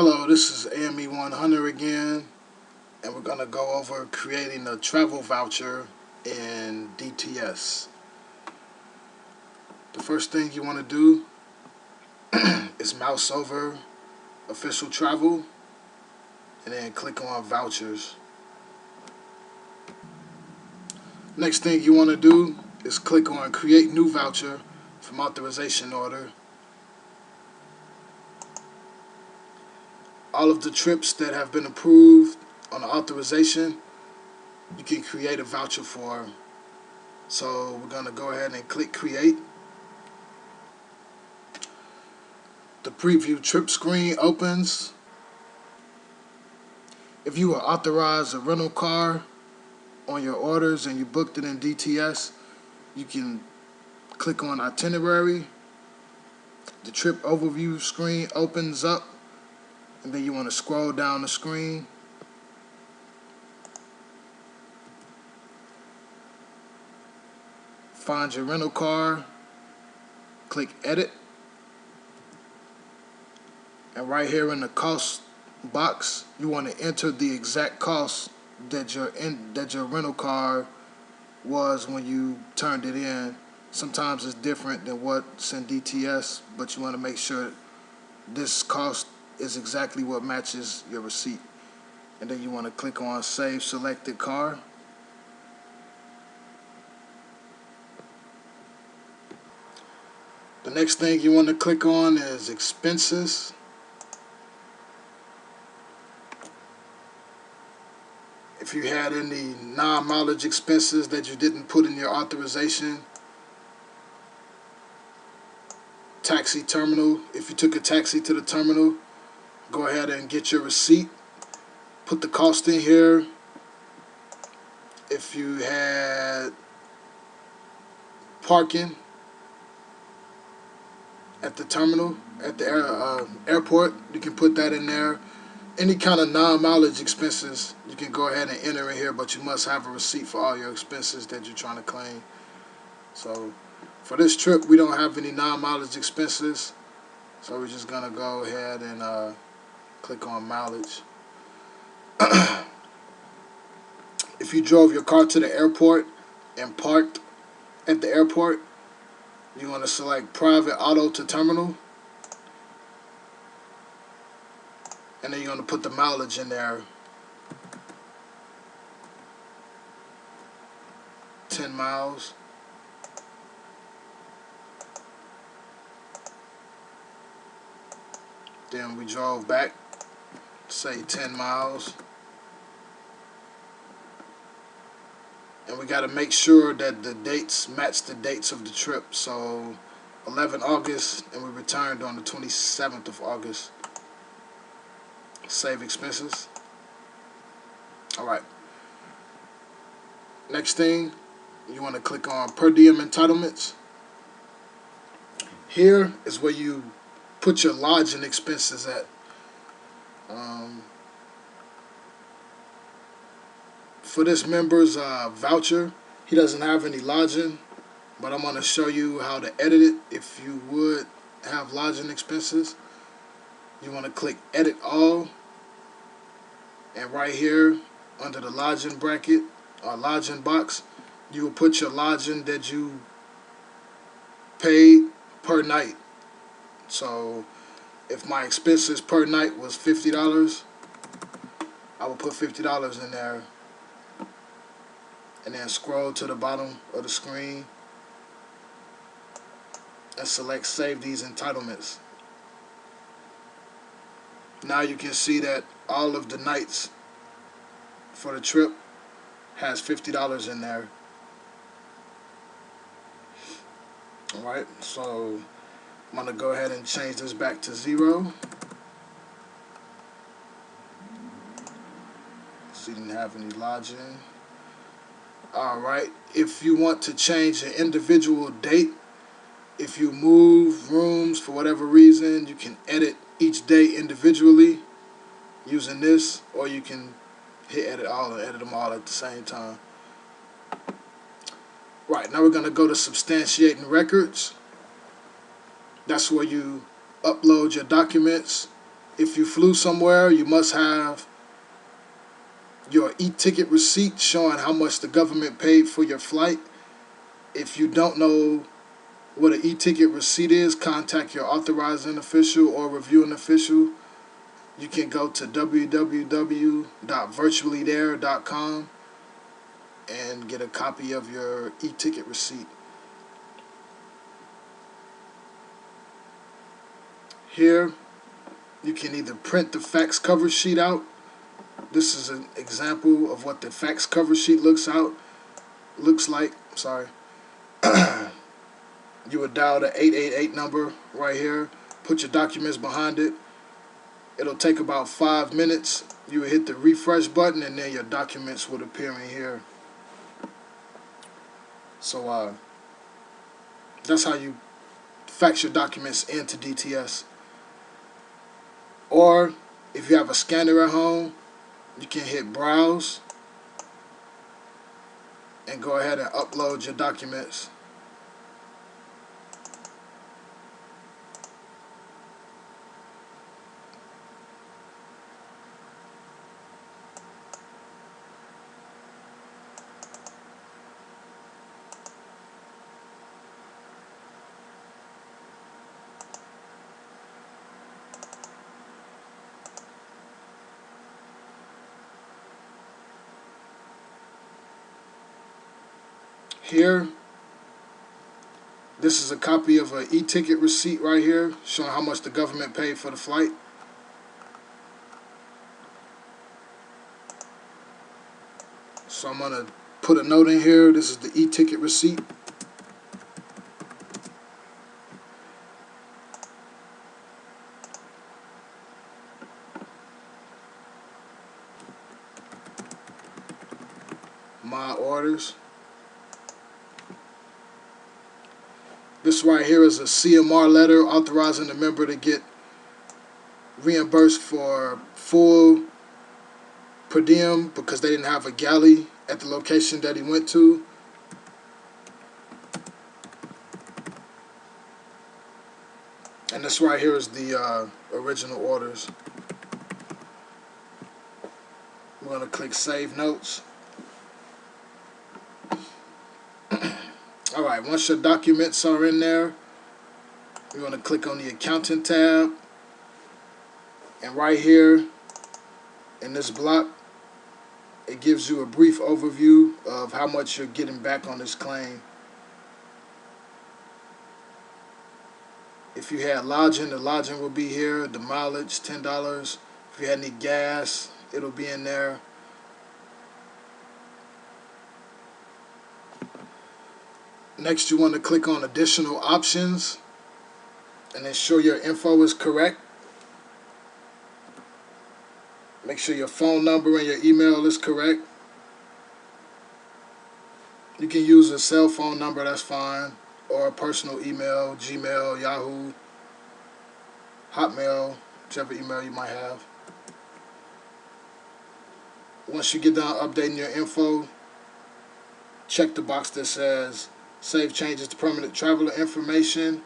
Hello, this is AME100 again, and we're going to go over creating a travel voucher in DTS. The first thing you want to do is mouse over Official Travel and then click on Vouchers. Next thing you want to do is click on Create New Voucher from Authorization Order. All of the trips that have been approved on the authorization, you can create a voucher for. So we're going to go ahead and click Create. The preview trip screen opens. If you are authorized a rental car on your orders and you booked it in DTS, you can click on Itinerary. The trip overview screen opens up, and then you want to scroll down the screen. Find your rental car, click Edit, and right here in the cost box, you want to enter the exact cost that your rental car was when you turned it in. Sometimes it's different than what's in DTS, but you want to make sure this cost is exactly what matches your receipt. And then you want to click on Save Selected Car. The next thing you want to click on is Expenses. If you had any non-mileage expenses that you didn't put in your authorization, taxi terminal, if you took a taxi to the terminal, go ahead and get your receipt, put the cost in here. If you had parking at the terminal, at the airport, you can put that in there. Any kind of non-mileage expenses, you can go ahead and enter in here, but you must have a receipt for all your expenses that you're trying to claim. So for this trip, we don't have any non-mileage expenses, so we're just going to go ahead and click on mileage. If you drove your car to the airport and parked at the airport, you want to select Private Auto to Terminal. And then you're going to put the mileage in there. 10 miles. Then we drove back, say 10 miles. And we got to make sure that the dates match the dates of the trip. So 11 August, and we returned on the 27th of August. Save expenses. Alright. Next thing, you want to click on Per Diem Entitlements. Here is where you put your lodging expenses at. For this member's voucher, he doesn't have any lodging, but I'm going to show you how to edit it if you would have lodging expenses. You want to click Edit All, and right here under the lodging bracket or lodging box, you will put your lodging that you paid per night. So if my expenses per night was $50, I will put $50 in there, and then scroll to the bottom of the screen and select Save These Entitlements. Now you can see that all of the nights for the trip has $50 in there. Alright, so I'm going to go ahead and change this back to 0. So you didn't have any lodging. Alright, if you want to change an individual date, if you move rooms for whatever reason, you can edit each day individually using this, or you can hit Edit All and edit them all at the same time. Right, now we're going to go to Substantiating Records. That's where you upload your documents If you flew somewhere, you must have your e-ticket receipt showing how much the government paid for your flight. If you don't know what an e-ticket receipt is, contact your authorizing official or reviewing official. You can go to www.virtuallythere.com and get a copy of your e-ticket receipt. Here, you can either print the fax cover sheet out. This is an example of what the fax cover sheet looks like. Sorry. You would dial the 888 number right here, put your documents behind it. It'll take about 5 minutes. You would hit the refresh button and then your documents would appear in here. So that's how you fax your documents into DTS. Or if you have a scanner at home, you can hit browse and go ahead and upload your documents. Here, this is a copy of an e-ticket receipt right here showing how much the government paid for the flight. So I'm going to put a note in here. This is the e-ticket receipt. My orders. This right here is a CMR letter authorizing the member to get reimbursed for full per diem because they didn't have a galley at the location that he went to. And this right here is the original orders. We're going to click Save Notes. Alright, once your documents are in there, you're going to click on the Accounting tab. And right here in this block, it gives you a brief overview of how much you're getting back on this claim. If you had lodging, the lodging will be here. The mileage, $10. If you had any gas, it'll be in there. Next, you want to click on Additional Options and ensure your info is correct. Make sure your phone number and your email is correct. You can use a cell phone number, that's fine, or a personal email, Gmail, Yahoo, Hotmail, whichever email you might have. Once you get done updating your info, check the box that says Save Changes to Permanent Traveler Information,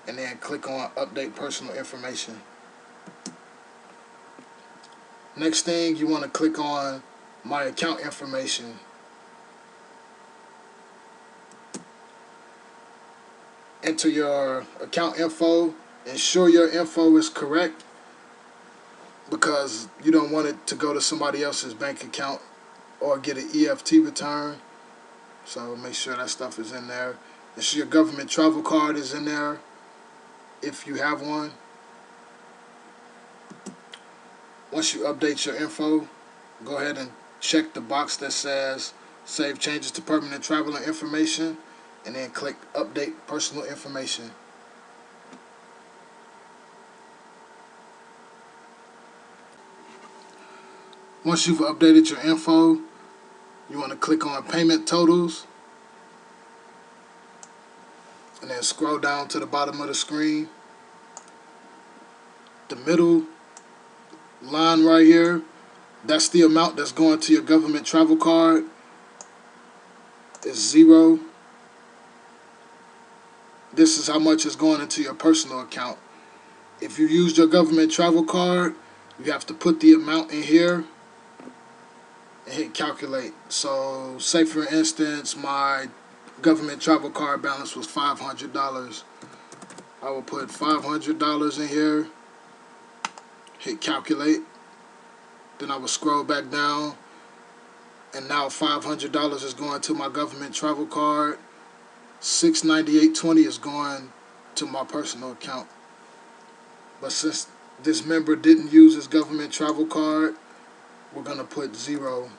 and then click on Update Personal Information. Next thing, you want to click on My Account Information. Enter your account info. Ensure your info is correct because you don't want it to go to somebody else's bank account or get an EFT return. So make sure that stuff is in there. Ensure your government travel card is in there if you have one. Once you update your info, go ahead and check the box that says Save Changes to Permanent Traveler Information and then click Update Personal Information. Once you've updated your info, you want to click on Payment Totals and then scroll down to the bottom of the screen. The middle line right here, that's the amount that's going to your government travel card. It's 0. This is how much is going into your personal account. If you used your government travel card, you have to put the amount in here and hit calculate. So say for instance my government travel card balance was $500. I will put $500 in here, hit calculate, then I will scroll back down, and now $500 is going to my government travel card. $698.20 is going to my personal account. But since this member didn't use his government travel card, we're gonna put 0.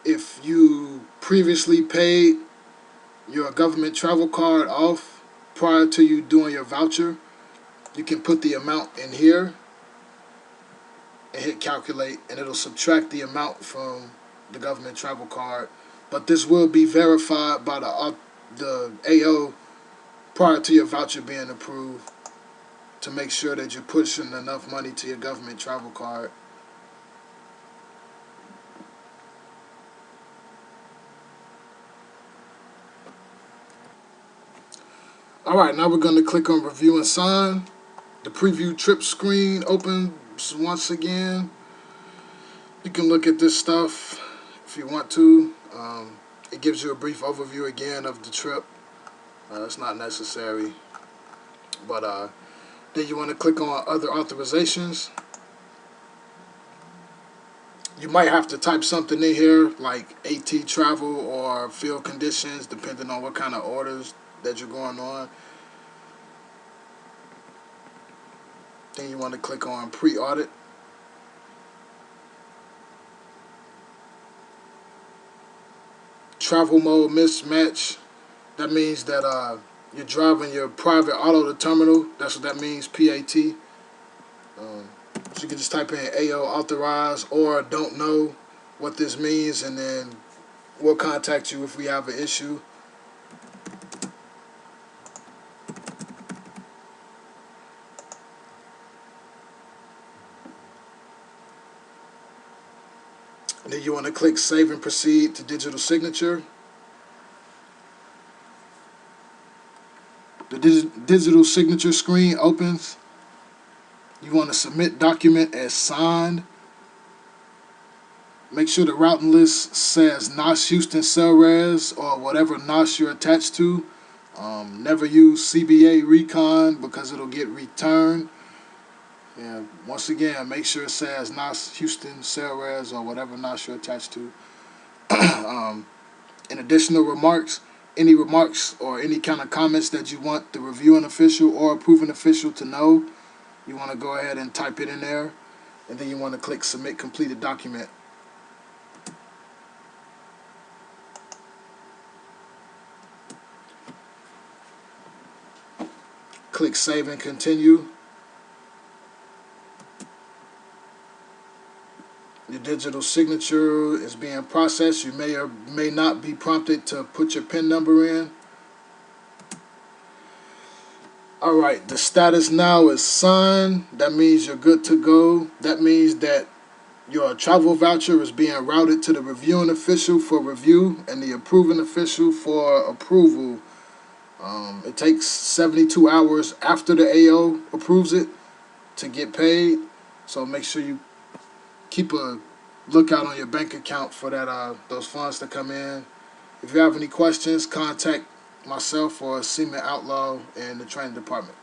If you previously paid your government travel card off prior to you doing your voucher, you can put the amount in here and hit calculate, and it'll subtract the amount from the government travel card. But this will be verified by the AO prior to your voucher being approved to make sure that you're pushing enough money to your government travel card. Alright, now we're going to click on review and sign. The preview trip screen opens once again. You can look at this stuff if you want to. It gives you a brief overview again of the trip. It's not necessary. But then you want to click on other authorizations. You might have to type something in here like AT travel or field conditions depending on what kind of orders that you're going on. Then you want to click on pre-audit. Travel mode mismatch. That means that you're driving your private auto to terminal. That's what that means, PAT. So you can just type in AO authorized or don't know what this means, and then we'll contact you if we have an issue. And then you want to click Save and Proceed to Digital Signature. The digital signature screen opens. You want to submit document as signed. Make sure the routing list says NOS Houston CellRes or whatever NOS you're attached to. Never use CBA Recon because it'll get returned. And once again, make sure it says NOS Houston CellRes or whatever NOS you're attached to. In additional remarks, any remarks or any kind of comments that you want the reviewing official or approving official to know, you want to go ahead and type it in there, and then you want to click Submit Completed Document. Click Save and Continue. Your digital signature is being processed. You may or may not be prompted to put your PIN number in. Alright, the status now is signed. That means you're good to go. That means that your travel voucher is being routed to the reviewing official for review and the approving official for approval. It takes 72 hours after the AO approves it to get paid. So make sure you keep a lookout on your bank account for that those funds to come in. If you have any questions, contact myself or Seaman Outlaw in the training department.